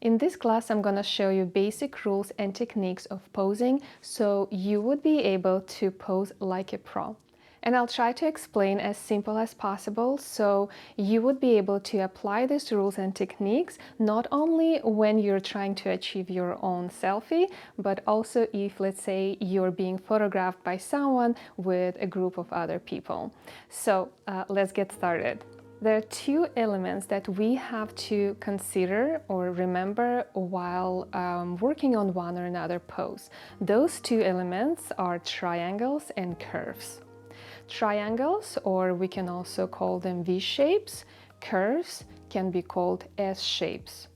In this class, I'm gonna show you basic rules and techniques of posing so you would be able to pose like a pro. And I'll try to explain as simple as possible so you would be able to apply these rules and techniques not only when you're trying to achieve your own selfie, but also if, let's say, you're being photographed by someone with a group of other people. So let's get started. There are two elements that we have to consider or remember while working on one or another pose. Those two elements are triangles and curves. Triangles, or we can also call them V-shapes, curves can be called S-shapes.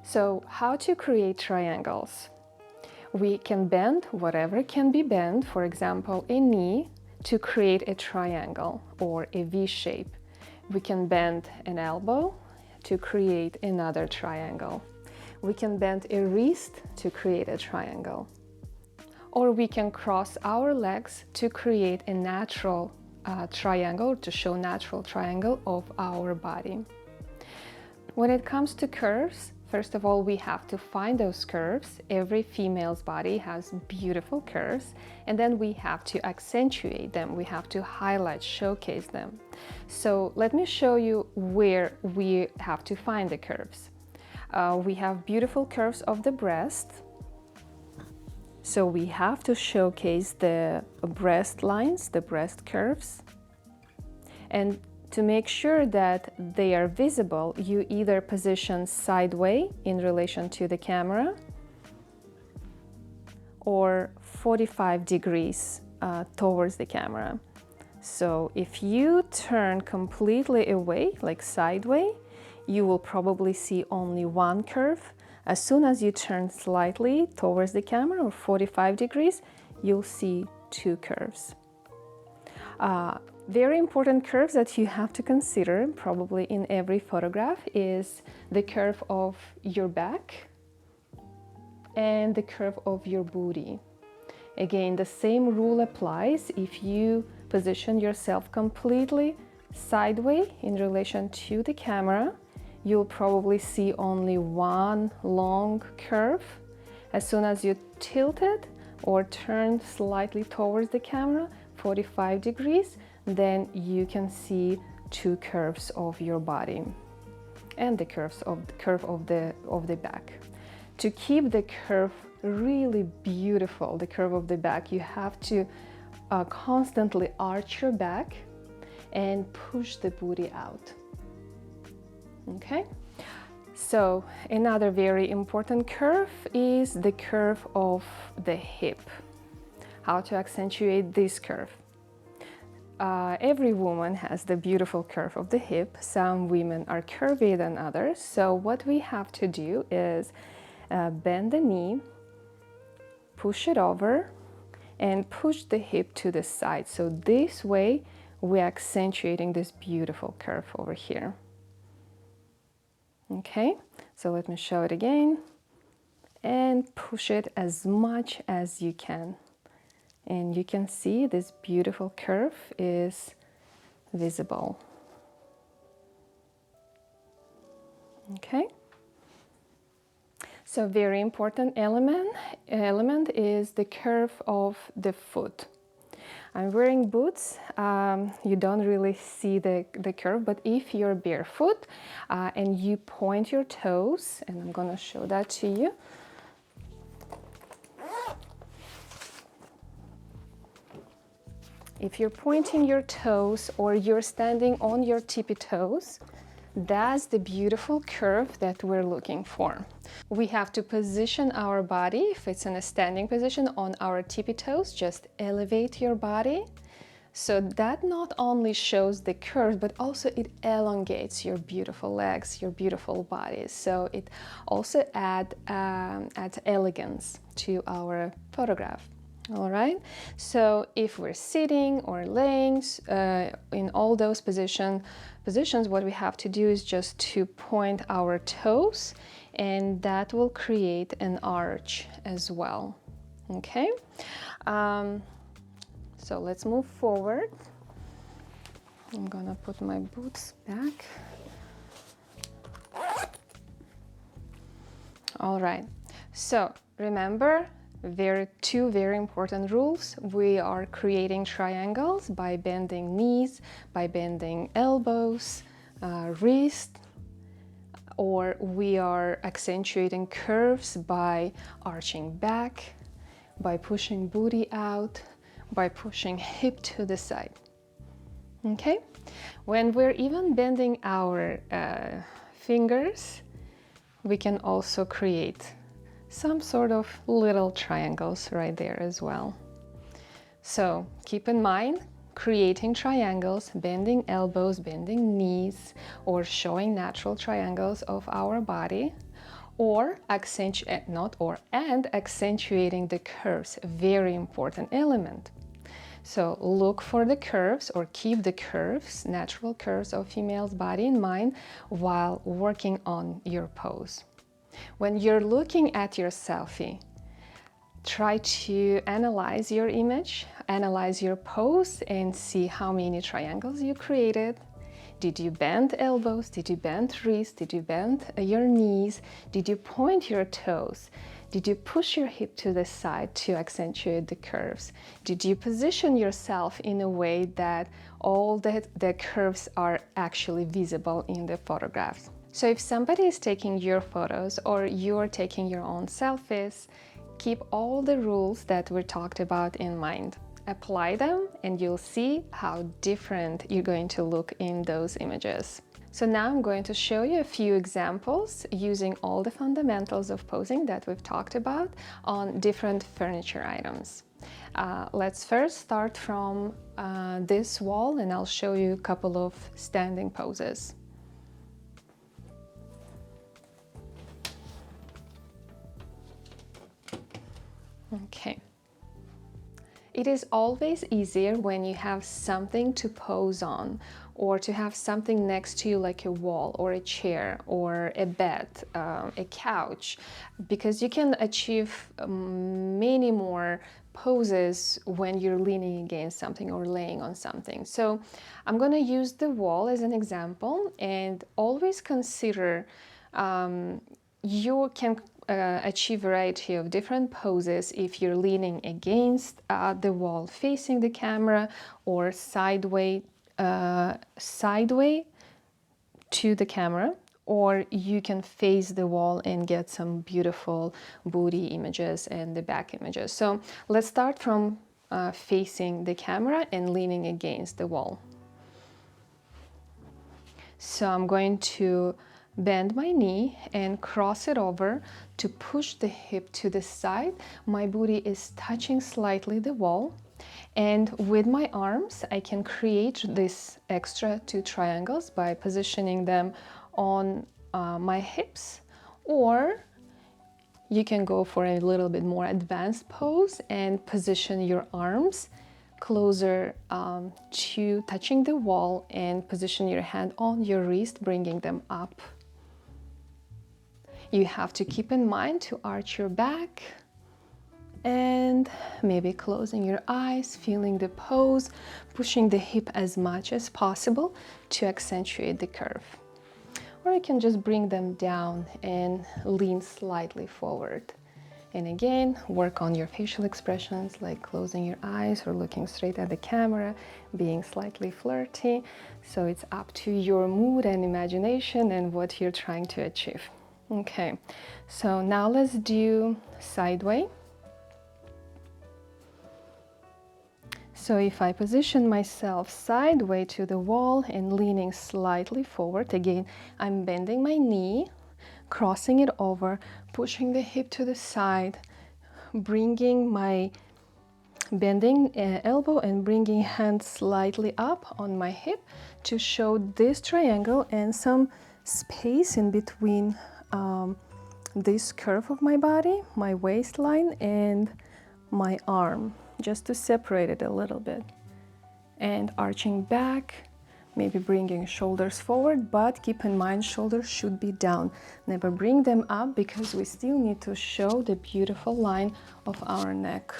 So how to create triangles? We can bend whatever can be bent, for example, a knee, to create a triangle or a V-shape. We can bend an elbow to create another triangle. We can bend a wrist to create a triangle. Or we can cross our legs to create a natural triangle, to show natural triangle of our body. When it comes to curves, first of all, we have to find those curves. Every female's body has beautiful curves, and then we have to accentuate them. We have to highlight, showcase them. So let me show you where we have to find the curves. We have beautiful curves of the breast. So we have to showcase the breast lines, the breast curves. And to make sure that they are visible, you either position sideways in relation to the camera or 45 degrees towards the camera. So if you turn completely away, like sideways, you will probably see only one curve. As soon as you turn slightly towards the camera or 45 degrees, you'll see two curves. Very important curves that you have to consider probably in every photograph is the curve of your back and the curve of your booty. Again, the same rule applies if you position yourself completely sideways in relation to the camera. You'll probably see only one long curve. As soon as you tilt it or turn slightly towards the camera, 45 degrees, then you can see two curves of your body and the curve of the back. To keep the curve really beautiful, the curve of the back, you have to constantly arch your back and push the booty out. Okay, so another very important curve is the curve of the hip. How to accentuate this curve? Every woman has the beautiful curve of the hip. Some women are curvier than others. So what we have to do is bend the knee, push it over, and push the hip to the side. So this way we're accentuating this beautiful curve over here. Okay, so let me show it again and push it as much as you can. And you can see this beautiful curve is visible. Okay, so very important element is the curve of the foot. I'm wearing boots. You don't really see the curve, but if you're barefoot and you point your toes, and I'm gonna show that to you. If you're pointing your toes or you're standing on your tippy toes, that's the beautiful curve that we're looking for. We have to position our body, if it's in a standing position, on our tippy toes. Just elevate your body. So that not only shows the curve, but also it elongates your beautiful legs, your beautiful body. So it also adds elegance to our photograph. All right, so if we're sitting or laying, in all those positions, what we have to do is just to point our toes, and that will create an arch as well. Okay, so let's move forward. I'm gonna put my boots back. All right, so remember, two very important rules. We are creating triangles by bending knees, by bending elbows, wrist, or we are accentuating curves by arching back, by pushing booty out, by pushing hip to the side. Okay? When we're even bending our fingers, we can also create some sort of little triangles right there as well. So keep in mind, creating triangles, bending elbows, bending knees, or showing natural triangles of our body, or accentuating the curves, very important element. So look for the curves, or keep the curves, natural curves of female's body in mind while working on your pose. When you're looking at your selfie, try to analyze your image, analyze your pose, and see how many triangles you created. Did you bend elbows? Did you bend wrists? Did you bend your knees? Did you point your toes? Did you push your hip to the side to accentuate the curves? Did you position yourself in a way that all the curves are actually visible in the photographs? So if somebody is taking your photos or you're taking your own selfies, keep all the rules that we talked about in mind. Apply them and you'll see how different you're going to look in those images. So now I'm going to show you a few examples using all the fundamentals of posing that we've talked about on different furniture items. Let's first start from this wall, and I'll show you a couple of standing poses. Okay. It is always easier when you have something to pose on, or to have something next to you like a wall or a chair or a bed, a couch, because you can achieve many more poses when you're leaning against something or laying on something. So I'm going to use the wall as an example, and always consider you can achieve a variety of different poses if you're leaning against the wall facing the camera, or sideways to the camera, or you can face the wall and get some beautiful booty images and the back images. So let's start from facing the camera and leaning against the wall. So I'm going to bend my knee and cross it over to push the hip to the side. My booty is touching slightly the wall, and with my arms I can create this extra 2 triangles by positioning them on my hips, or you can go for a little bit more advanced pose and position your arms closer to touching the wall, and position your hand on your wrist, bringing them up. You have to keep in mind to arch your back and maybe closing your eyes, feeling the pose, pushing the hip as much as possible to accentuate the curve. Or you can just bring them down and lean slightly forward. And again, work on your facial expressions, like closing your eyes or looking straight at the camera, being slightly flirty. So it's up to your mood and imagination and what you're trying to achieve. Okay, so now let's do sideways. So if I position myself sideways to the wall and leaning slightly forward, again, I'm bending my knee, crossing it over, pushing the hip to the side, bending elbow and bringing hand slightly up on my hip to show this triangle and some space in between this curve of my body, my waistline, and my arm, just to separate it a little bit. And arching back, maybe bringing shoulders forward, but keep in mind shoulders should be down. Never bring them up, because we still need to show the beautiful line of our neck.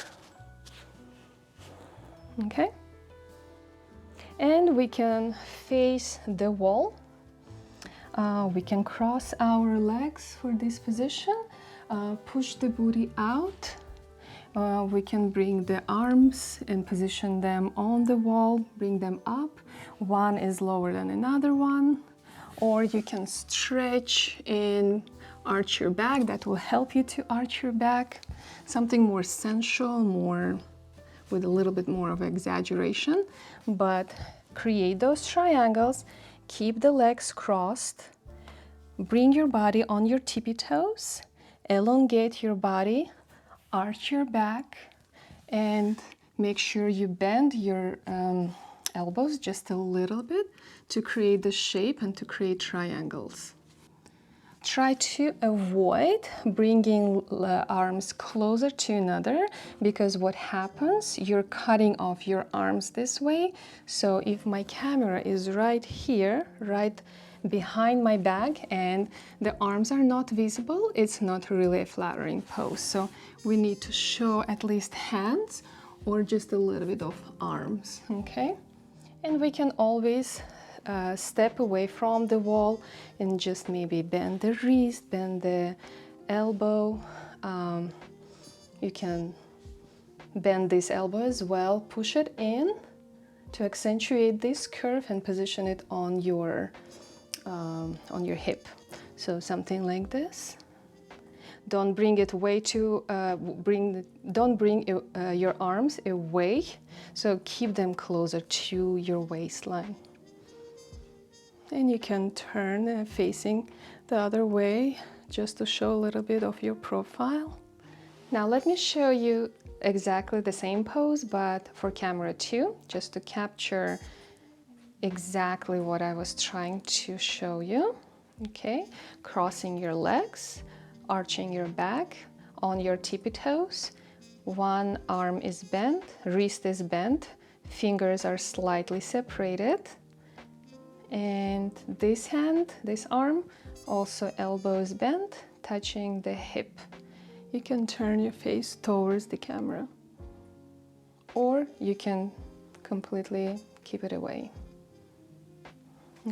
Okay? And we can face the wall. We can cross our legs for this position, push the booty out. We can bring the arms and position them on the wall, bring them up. One is lower than another one. Or you can stretch and arch your back. That will help you to arch your back. Something more sensual, more with a little bit more of exaggeration. But create those triangles. Keep the legs crossed. Bring your body on your tippy toes. Elongate your body. Arch your back. And make sure you bend your elbows just a little bit to create the shape and to create triangles. Try to avoid bringing the arms closer to another, because what happens, you're cutting off your arms this way. So if my camera is right here, right behind my back, and the arms are not visible, it's not really a flattering pose. So we need to show at least hands or just a little bit of arms, okay? And we can always step away from the wall and just maybe bend the wrist, bend the elbow. You can bend this elbow as well, push it in to accentuate this curve and position it on your hip. So something like this. Don't bring it way too, don't bring your arms away, so keep them closer to your waistline. And you can turn facing the other way just to show a little bit of your profile. Now let me show you exactly the same pose, but for camera 2, just to capture exactly what I was trying to show you. Okay, crossing your legs, arching your back on your tippy toes. One arm is bent, wrist is bent, fingers are slightly separated. And this hand, this arm, also elbows bent, touching the hip. You can turn your face towards the camera, or you can completely keep it away.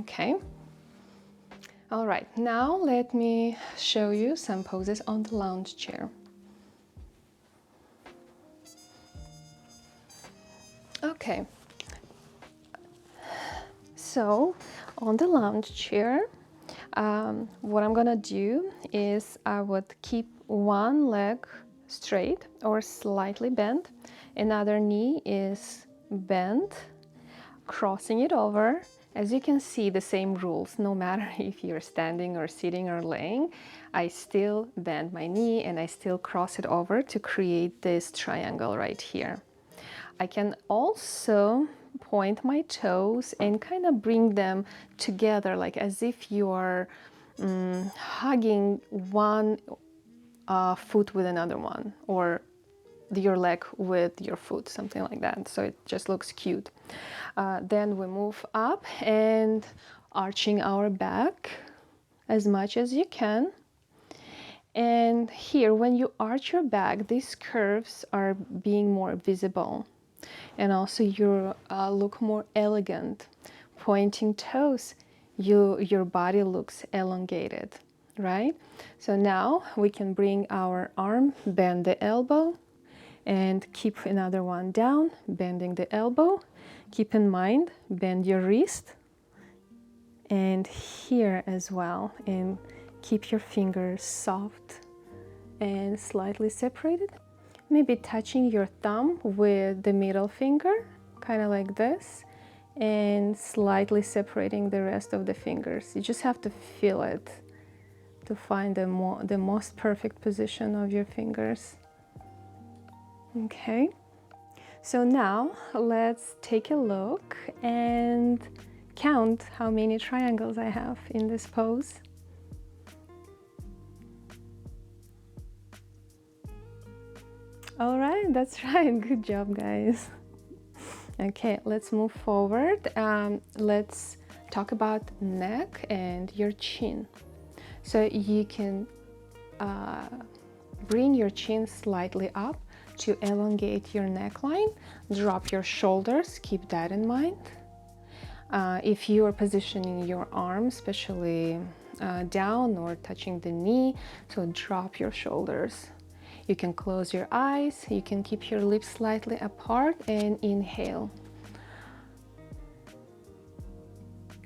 Okay. All right, now let me show you some poses on the lounge chair. Okay. So on the lounge chair, what I'm gonna do is I would keep one leg straight or slightly bent, another knee is bent, crossing it over. As you can see, the same rules, no matter if you're standing or sitting or laying, I still bend my knee and I still cross it over to create this triangle right here. I can also point my toes and kind of bring them together, like as if you're hugging one foot with another one, or your leg with your foot, something like that. So it just looks cute. Then we move up and arching our back as much as you can. And here, when you arch your back, these curves are being more visible. And also you look more elegant. Pointing toes, your body looks elongated, right? So now we can bring our arm, bend the elbow, and keep another one down, bending the elbow. Keep in mind, bend your wrist, and here as well, and keep your fingers soft and slightly separated. Maybe touching your thumb with the middle finger, kind of like this, and slightly separating the rest of the fingers. You just have to feel it to find the most perfect position of your fingers. Okay, so now let's take a look and count how many triangles I have in this pose. All right, that's right. Good job, guys. Okay, let's move forward. Let's talk about neck and your chin. So you can bring your chin slightly up to elongate your neckline. Drop your shoulders, keep that in mind. If you are positioning your arm, especially down or touching the knee, so drop your shoulders. You can close your eyes, you can keep your lips slightly apart and inhale.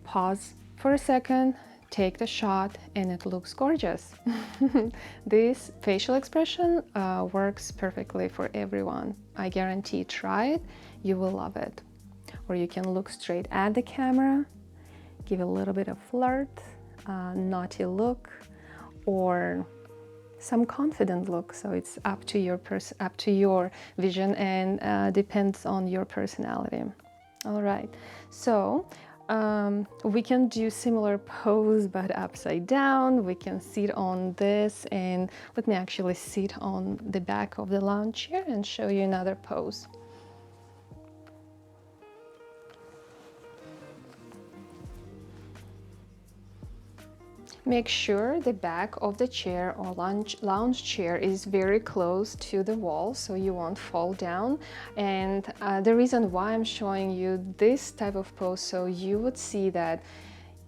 Pause for a second, take the shot, and it looks gorgeous. This facial expression works perfectly for everyone. I guarantee, try it, you will love it. Or you can look straight at the camera, give a little bit of flirt, naughty look, or some confident look. So it's up to your vision and depends on your personality. All right, so we can do similar pose but upside down. We can sit on this, and let me actually sit on the back of the lounge chair and show you another pose. Make sure the back of the chair or lounge chair is very close to the wall so you won't fall down. And the reason why I'm showing you this type of pose, so you would see that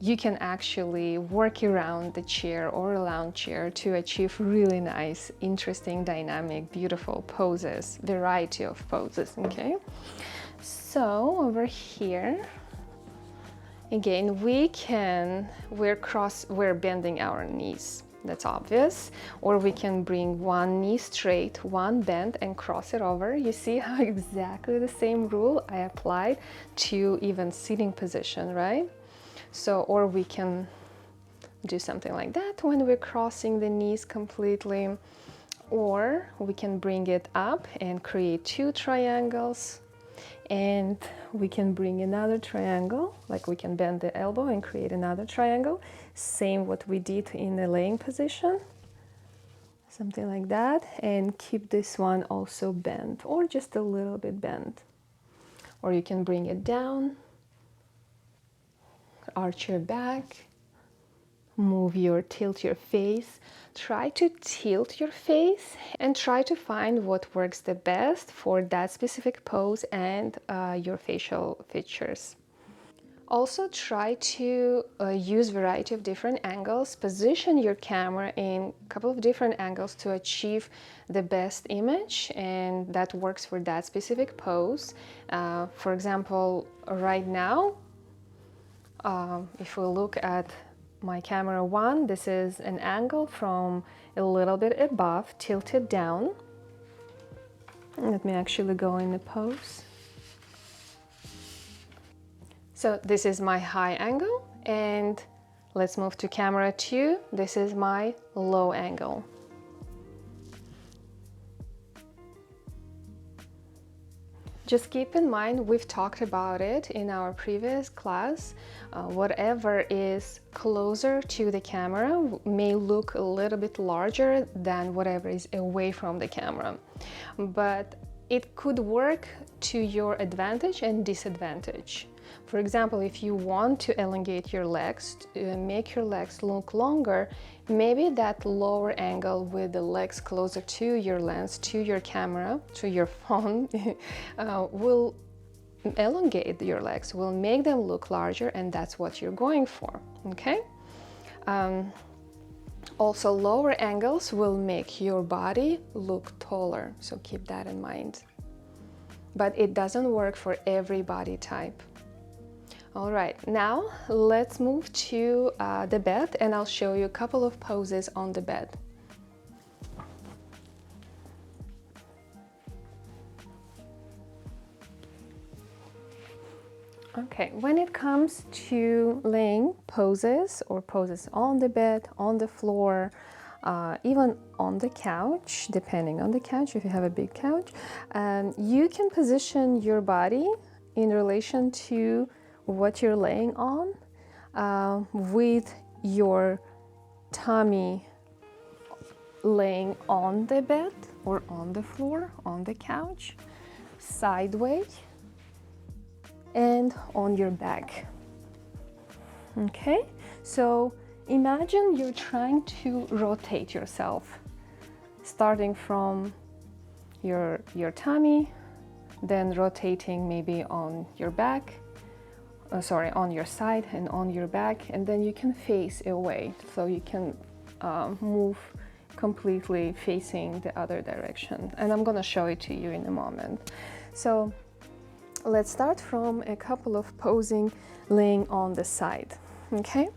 you can actually work around the chair or a lounge chair to achieve really nice, interesting, dynamic, beautiful poses, variety of poses, okay? So over here, again, we're bending our knees, that's obvious, or we can bring one knee straight, one bend, and cross it over. You see how exactly the same rule I applied to even sitting position, right? So, or we can do something like that when we're crossing the knees completely, or we can bring it up and create two triangles. And we can bring another triangle, like we can bend the elbow and create another triangle. Same what we did in the laying position, something like that, and keep this one also bent or just a little bit bent. Or you can bring it down, arch your back, tilt your face. Try to tilt your face and try to find what works the best for that specific pose and your facial features. Also try to use variety of different angles, position your camera in a couple of different angles to achieve the best image, and that works for that specific pose. For example, right now, if we look at my camera one, this is an angle from a little bit above, tilted down. Let me actually go in the pose. So this is my high angle, and let's move to camera two. This is my low angle. Just keep in mind, we've talked about it in our previous class. Whatever is closer to the camera may look a little bit larger than whatever is away from the camera. But it could work to your advantage and disadvantage. For example, if you want to elongate your legs, make your legs look longer, maybe that lower angle with the legs closer to your lens, to your camera, to your phone, will elongate your legs, will make them look larger, and that's what you're going for, okay? Also, lower angles will make your body look taller, so keep that in mind. But it doesn't work for every body type. All right, now let's move to the bed, and I'll show you a couple of poses on the bed. Okay, when it comes to laying poses or poses on the bed, on the floor, even on the couch, depending on the couch, if you have a big couch, you can position your body in relation to what you're laying on, with your tummy laying on the bed or on the floor, on the couch, sideways, and on your back. Okay, so imagine you're trying to rotate yourself, starting from your tummy, then rotating maybe on your back, sorry, on your side and on your back, and then you can face away, so you can move completely facing the other direction, and I'm gonna show it to you in a moment. So let's start from a couple of posing laying on the side. Okay,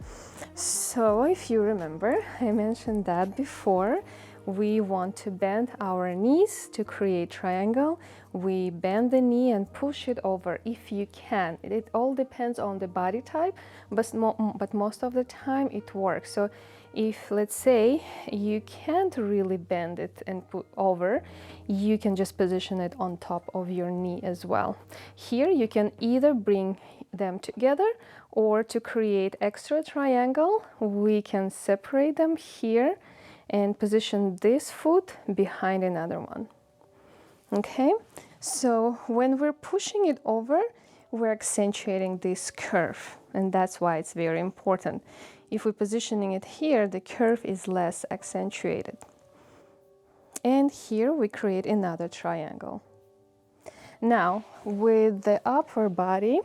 so if you remember, I mentioned that before. We want to bend our knees to create triangle. We bend the knee and push it over if you can. It all depends on the body type, but most of the time it works. So if, let's say, you can't really bend it and put over, you can just position it on top of your knee as well. Here you can either bring them together, or to create extra triangle, we can separate them here and position this foot behind another one. Okay, so when we're pushing it over, we're accentuating this curve, and that's why it's very important. If we're positioning it here, the curve is less accentuated. And here we create another triangle. Now, with the upper body,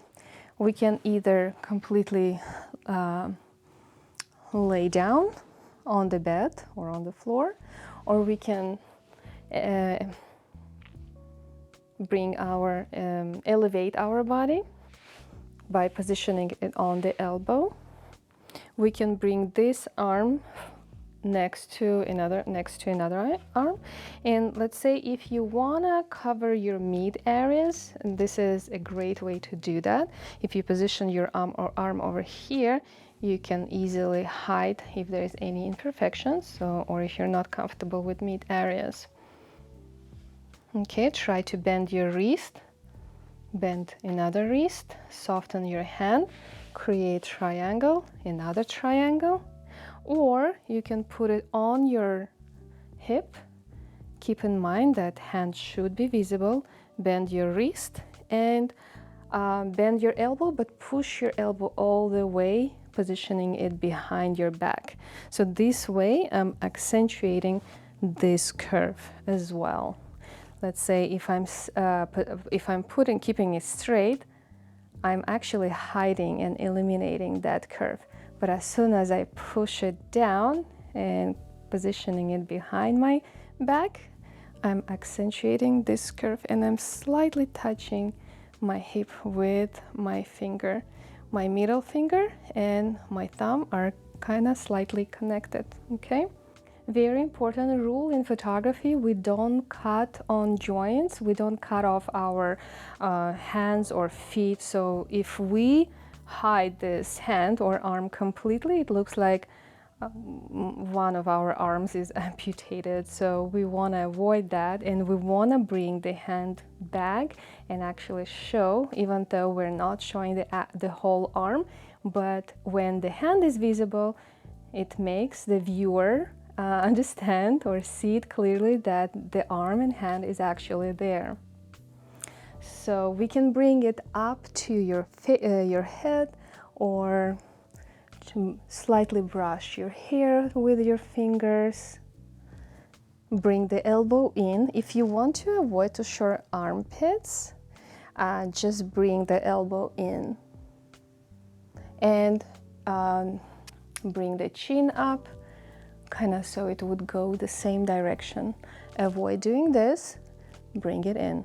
we can either completely lay down on the bed or on the floor, or we can elevate our body by positioning it on the elbow. We can bring this arm next to another arm, and let's say if you wanna cover your mid areas, and this is a great way to do that. If you position your arm over here, you can easily hide if there is any imperfections, or if you're not comfortable with mid areas. Okay, try to bend your wrist, bend another wrist, soften your hand, create triangle, another triangle, or you can put it on your hip. Keep in mind that hand should be visible. Bend your wrist and bend your elbow, but push your elbow all the way, positioning it behind your back. So this way I'm accentuating this curve as well. Let's say if I'm keeping it straight, I'm actually hiding and eliminating that curve. But as soon as I push it down and positioning it behind my back, I'm accentuating this curve, and I'm slightly touching my hip with my finger. My middle finger and my thumb are kind of slightly connected, okay? Very important rule in photography, we don't cut on joints, we don't cut off our hands or feet. So if we hide this hand or arm completely, it looks like one of our arms is amputated. So we want to avoid that, and we want to bring the hand back and actually show, even though we're not showing the whole arm, but when the hand is visible, it makes the viewer understand or see it clearly that the arm and hand is actually there. So we can bring it up to your head, or to slightly brush your hair with your fingers. Bring the elbow in. If you want to avoid to show armpits, just bring the elbow in and bring the chin up, kind of so it would go the same direction. Avoid doing this, bring it in.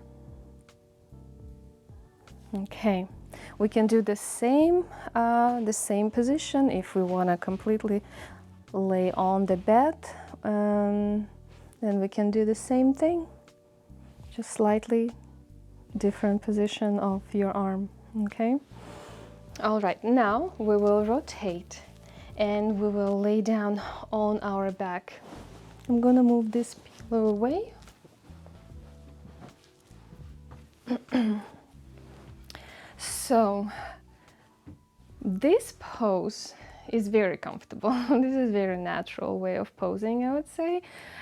Okay, we can do the same position if we want to completely lay on the bed. Then we can do the same thing, just slightly different position of your arm. Okay. All right, now we will rotate and we will lay down on our back. I'm gonna move this pillow away. So this pose is very comfortable. This is a very natural way of posing, I would say,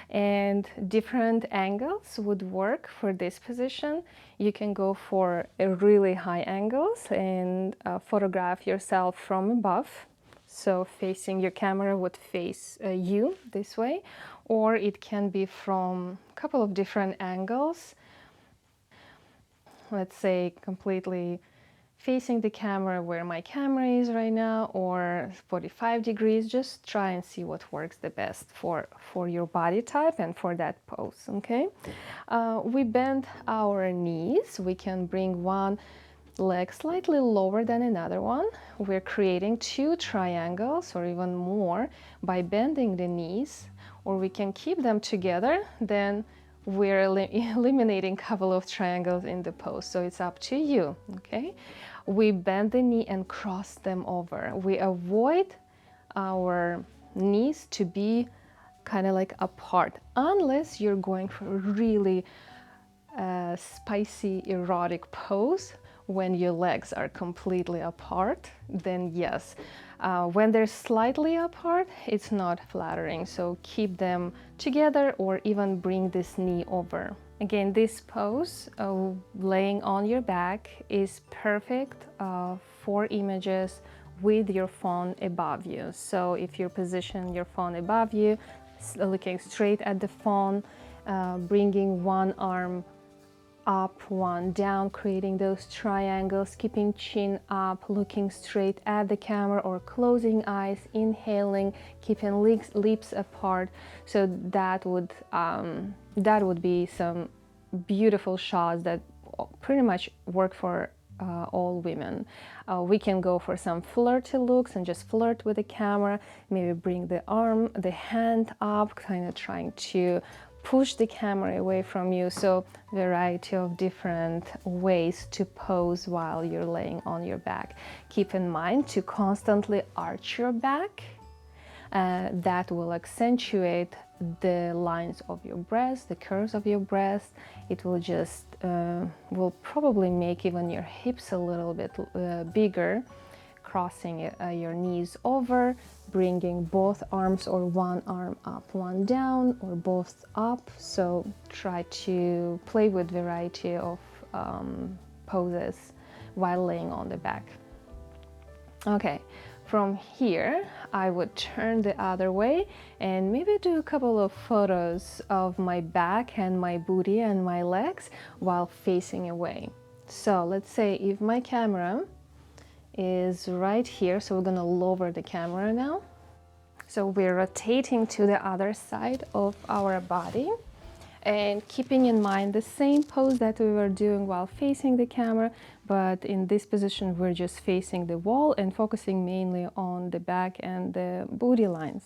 and different angles would work for this position. You can go for a really high angles and photograph yourself from above. So facing your camera would face you this way, or it can be from a couple of different angles. Let's say completely facing the camera where my camera is right now, or 45 degrees. Just try and see what works the best for your body type and for that pose, okay? We bend our knees. We can bring one leg slightly lower than another one. We're creating two triangles or even more by bending the knees, or we can keep them together, then we're eliminating a couple of triangles in the pose, so it's up to you, okay? We bend the knee and cross them over. We avoid our knees to be kind of like apart, unless you're going for a really spicy, erotic pose when your legs are completely apart, then yes. When they're slightly apart, it's not flattering, so keep them together or even bring this knee over. Again, this pose, laying on your back, is perfect for images with your phone above you. So if you position your phone above you, looking straight at the phone, bringing one arm up, one down, creating those triangles, keeping chin up, looking straight at the camera, or closing eyes, inhaling, keeping lips apart. So that would be some beautiful shots that pretty much work for all women. We can go for some flirty looks and just flirt with the camera, maybe bring the hand up, kind of trying to push the camera away from you. So variety of different ways to pose while you're laying on your back. Keep in mind to constantly arch your back. That will accentuate the lines of your breast, the curves of your breast. It will just will probably make even your hips a little bit bigger. Crossing your knees over, bringing both arms or one arm up, one down, or both up. So try to play with variety of poses while laying on the back. Okay, from here I would turn the other way and maybe do a couple of photos of my back and my booty and my legs while facing away. So let's say if my camera is right here, so we're gonna lower the camera now. So we're rotating to the other side of our body and keeping in mind the same pose that we were doing while facing the camera, but in this position we're just facing the wall and focusing mainly on the back and the booty lines.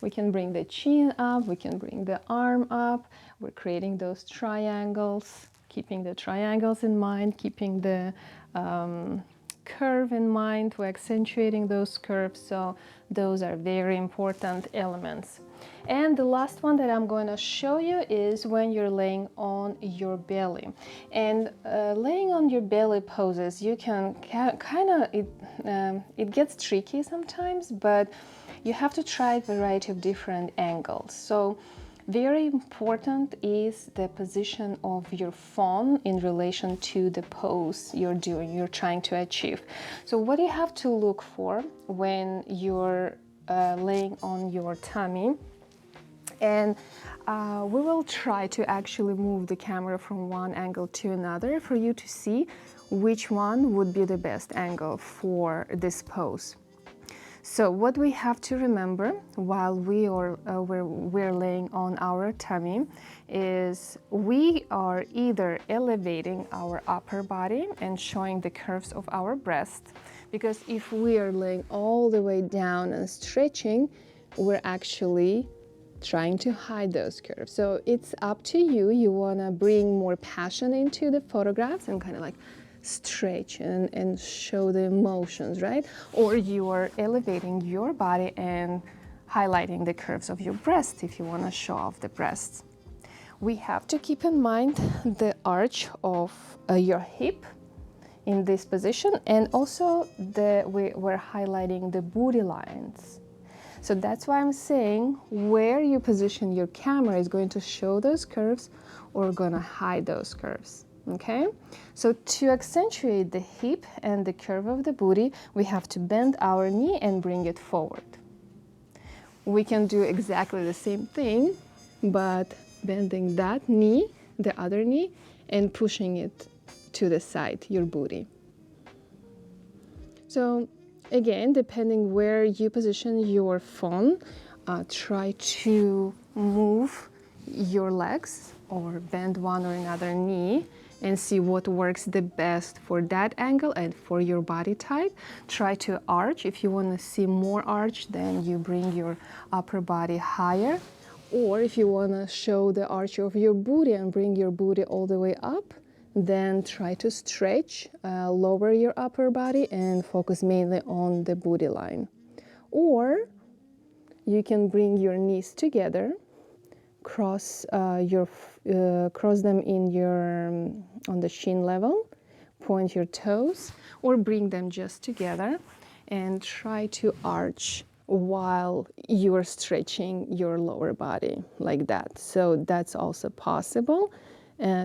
We can bring the chin up, we can bring the arm up. We're creating those triangles, keeping the triangles in mind, keeping the curve in mind. We're accentuating those curves, so those are very important elements. And the last one that I'm going to show you is when you're laying on your belly. And laying on your belly poses, you can kind of, it gets tricky sometimes, but you have to try a variety of different angles. So very important is the position of your phone in relation to the pose you're trying to achieve. So what you have to look for when you're laying on your tummy, and we will try to actually move the camera from one angle to another for you to see which one would be the best angle for this pose. So what we have to remember while we're laying on our tummy is we are either elevating our upper body and showing the curves of our breast, because if we are laying all the way down and stretching, we're actually trying to hide those curves. So it's up to you. You want to bring more passion into the photographs and kind of like stretch and show the emotions, right? Or you are elevating your body and highlighting the curves of your breast if you want to show off the breasts. We have to keep in mind the arch of your hip in this position, and also we're highlighting the booty lines. So that's why I'm saying where you position your camera is going to show those curves or going to hide those curves. Okay, so to accentuate the hip and the curve of the booty, we have to bend our knee and bring it forward. We can do exactly the same thing, but bending that knee, the other knee, and pushing it to the side, your booty. So again, depending where you position your phone, try to move your legs or bend one or another knee and see what works the best for that angle and for your body type. Try to arch. If you want to see more arch, then you bring your upper body higher. Or if you want to show the arch of your booty and bring your booty all the way up, then try to stretch, lower your upper body and focus mainly on the booty line. Or you can bring your knees together, cross them in your on the shin level, point your toes, or bring them just together and try to arch while you are stretching your lower body like that. So that's also possible.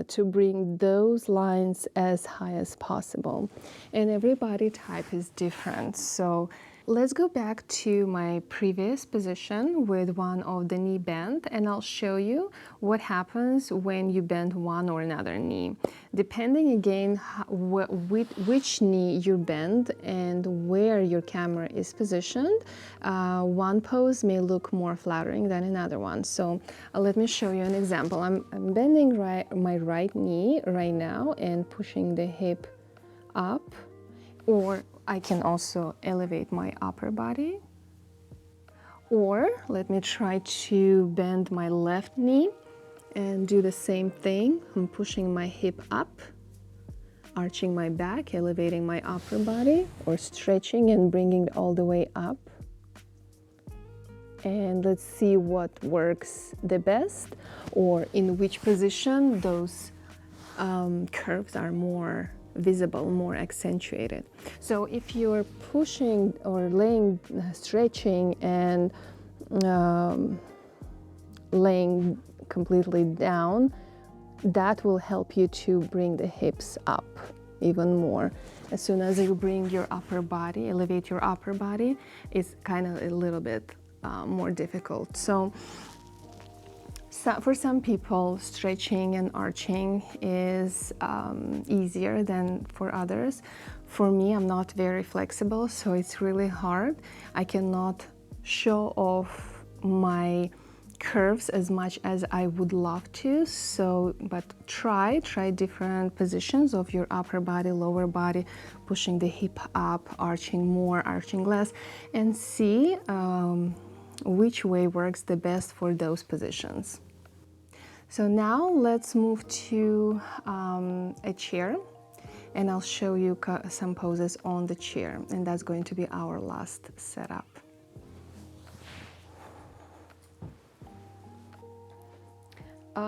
To bring those lines as high as possible. And every body type is different. So let's go back to my previous position with one of the knee bend, and I'll show you what happens when you bend one or another knee. Depending again which knee you bend and where your camera is positioned, one pose may look more flattering than another one. So let me show you an example. I'm bending my right knee right now and pushing the hip up, or I can also elevate my upper body. Or let me try to bend my left knee and do the same thing. I'm pushing my hip up, arching my back, elevating my upper body, or stretching and bringing it all the way up. And let's see what works the best, or in which position those curves are more visible, more accentuated. So if you're pushing or stretching and laying completely down, that will help you to bring the hips up even more. As soon as you bring your upper body, elevate your upper body, it's kind of a little bit more difficult. So for some people, stretching and arching is easier than for others. For me, I'm not very flexible, so it's really hard. I cannot show off my curves as much as I would love to. So, but try different positions of your upper body, lower body, pushing the hip up, arching more, arching less, and see which way works the best for those positions. So now let's move to a chair, and I'll show you some poses on the chair, and that's going to be our last setup.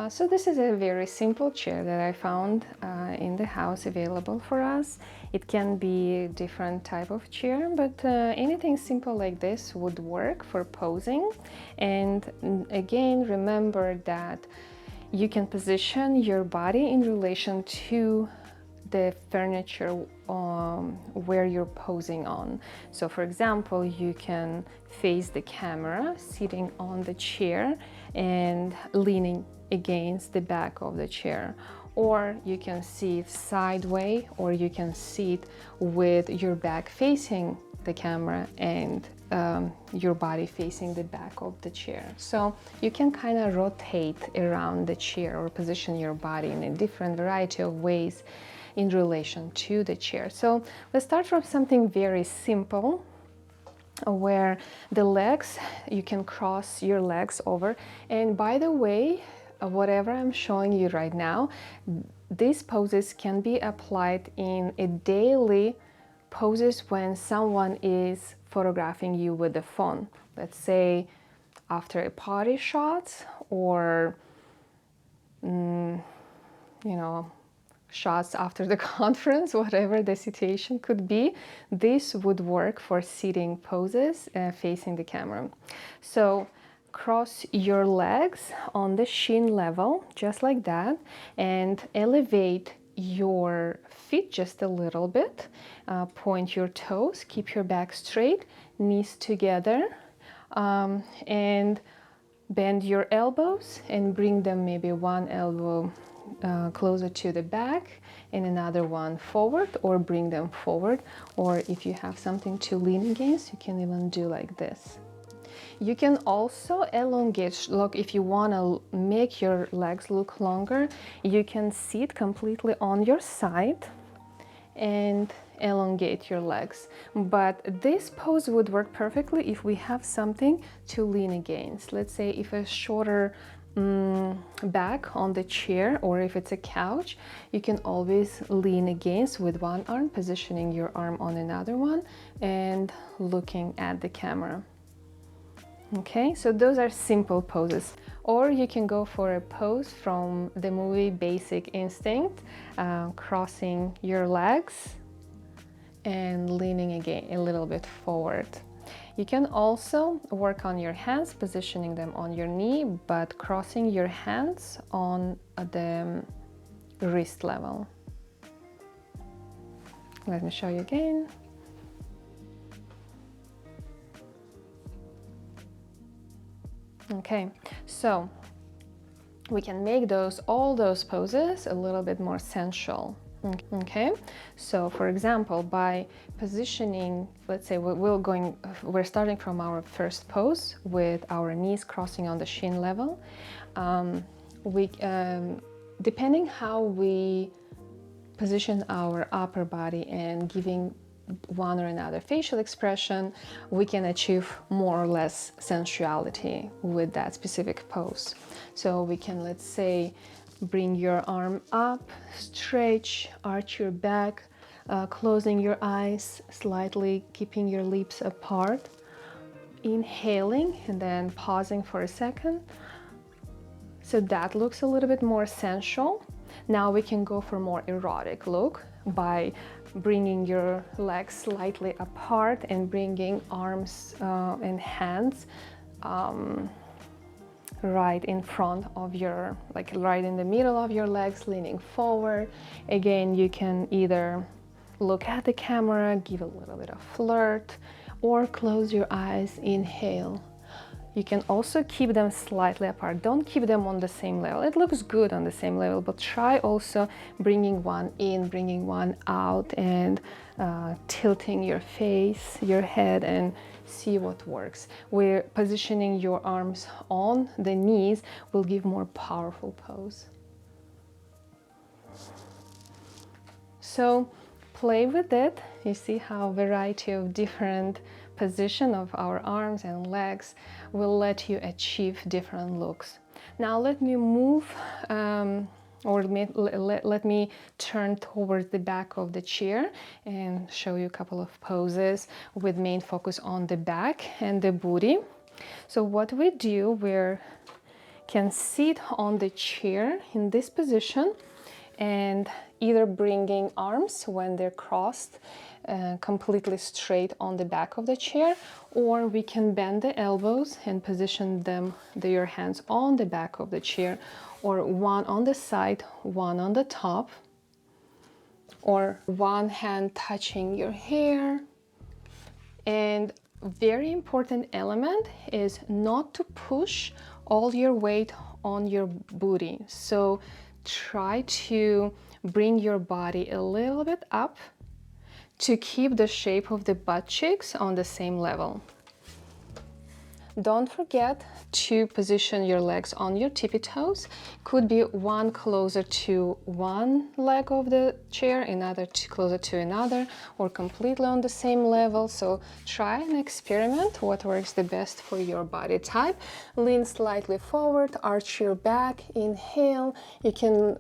So this is a very simple chair that I found in the house available for us. It can be a different type of chair, but anything simple like this would work for posing. And again, remember that you can position your body in relation to the furniture where you're posing on. So for example, you can face the camera sitting on the chair and leaning against the back of the chair, or you can sit sideways, or you can sit with your back facing the camera and your body facing the back of the chair. So you can kind of rotate around the chair or position your body in a different variety of ways in relation to the chair. So let's start from something very simple, where the legs, you can cross your legs over. And by the way, whatever I'm showing you right now, these poses can be applied in a daily poses when someone is photographing you with the phone. Let's say after a party shot, or shots after the conference, whatever the situation could be. This would work for sitting poses facing the camera. So cross your legs on the shin level, just like that, and elevate your feet just a little bit. Point your toes, keep your back straight, knees together, and bend your elbows and bring them maybe one elbow closer to the back, and another one forward, or bring them forward. Or if you have something to lean against, you can even do like this. You can also elongate. Look, if you want to make your legs look longer, you can sit completely on your side and elongate your legs. But this pose would work perfectly if we have something to lean against. Let's say if a shorter back on the chair, or if it's a couch, you can always lean against with one arm, positioning your arm on another one and looking at the camera. Okay, so those are simple poses. Or you can go for a pose from the movie Basic Instinct, crossing your legs and leaning again a little bit forward. You can also work on your hands, positioning them on your knee, but crossing your hands on the wrist level. Let me show you again. Okay, so we can make all those poses a little bit more sensual. Okay, so for example, by positioning, let's say we're starting from our first pose with our knees crossing on the shin level. Depending how we position our upper body and giving one or another facial expression, we can achieve more or less sensuality with that specific pose. So we can, let's say, bring your arm up, stretch, arch your back, closing your eyes slightly, keeping your lips apart, inhaling and then pausing for a second. So that looks a little bit more sensual. Now we can go for more erotic look by bringing your legs slightly apart and bringing arms and hands right in front of your, like right in the middle of your legs, leaning forward. Again, you can either look at the camera, give a little bit of flirt, or close your eyes, inhale. You can also keep them slightly apart. Don't keep them on the same level. It looks good on the same level, but try also bringing one in, bringing one out, and tilting your face, your head, and see what works. Where positioning your arms on the knees will give more powerful pose. So play with it. You see how variety of different position of our arms and legs will let you achieve different looks. Now let me move let me turn towards the back of the chair and show you a couple of poses with main focus on the back and the booty. So what we do, we can sit on the chair in this position and either bringing arms when they're crossed completely straight on the back of the chair, or we can bend the elbows and position your hands on the back of the chair, or one on the side, one on the top, or one hand touching your hair. And very important element is not to push all your weight on your booty. So try to bring your body a little bit up to keep the shape of the butt cheeks on the same level. Don't forget to position your legs on your tippy toes. Could be one closer to one leg of the chair, another closer to another, or completely on the same level. So try and experiment what works the best for your body type. Lean slightly forward, arch your back, inhale. You can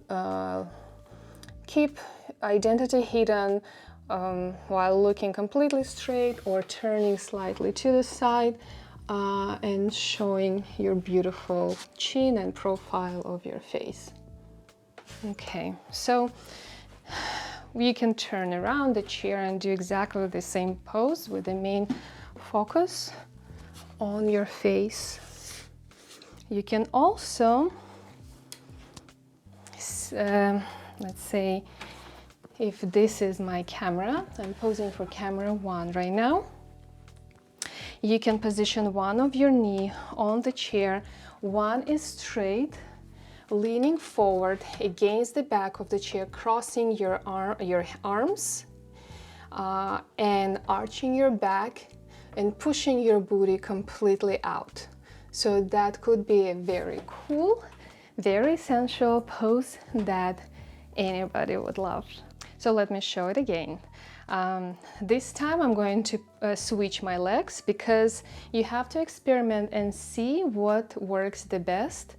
keep identity hidden while looking completely straight, or turning slightly to the side and showing your beautiful chin and profile of your face. Okay, so you can turn around the chair and do exactly the same pose with the main focus on your face. You can also, let's say, if this is my camera, I'm posing for camera 1 right now. You can position one of your knee on the chair. One is straight, leaning forward against the back of the chair, crossing your arms and arching your back and pushing your booty completely out. So that could be a very cool, very sensual pose that anybody would love. So let me show it again. This time I'm going to switch my legs, because you have to experiment and see what works the best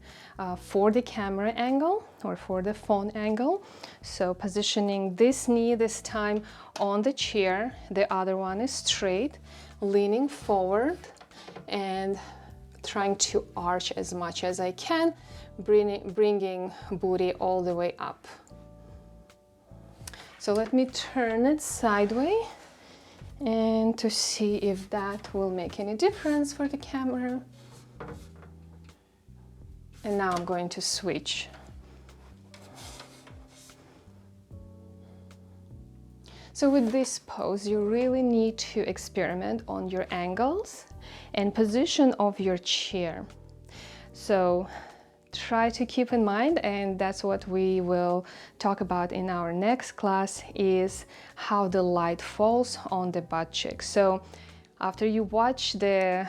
for the camera angle or for the phone angle. So positioning this knee this time on the chair, the other one is straight, leaning forward and trying to arch as much as I can, bringing booty all the way up. So let me turn it sideways and to see if that will make any difference for the camera. And now I'm going to switch. So with this pose, you really need to experiment on your angles and position of your chair. So try to keep in mind, and that's what we will talk about in our next class, is how the light falls on the butt cheek. So after you watch the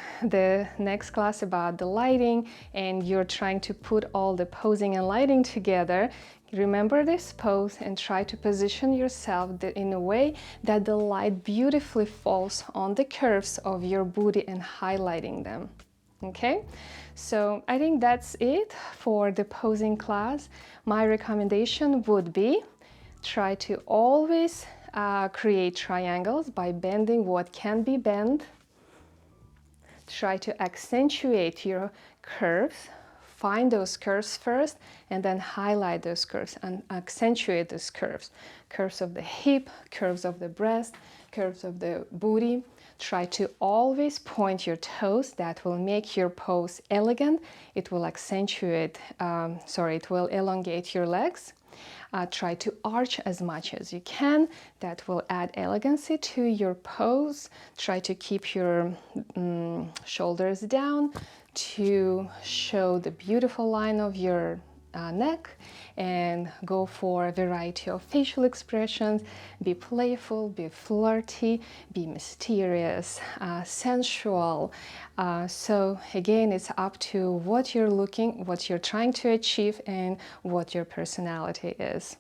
next class about the lighting and you're trying to put all the posing and lighting together, remember this pose and try to position yourself in a way that the light beautifully falls on the curves of your booty and highlighting them. Okay, so I think that's it for the posing class. My recommendation would be try to always create triangles by bending what can be bent. Try to accentuate your curves. Find those curves first and then highlight those curves and accentuate those curves. Curves of the hip, curves of the breast, curves of the booty. Try to always point your toes. That will make your pose elegant. It will accentuate, it will elongate your legs. Try to arch as much as you can. That will add elegancy to your pose. Try to keep your shoulders down to show the beautiful line of your neck, and go for a variety of facial expressions. Be playful, be flirty, be mysterious, sensual. So again, it's up to what you're trying to achieve and what your personality is.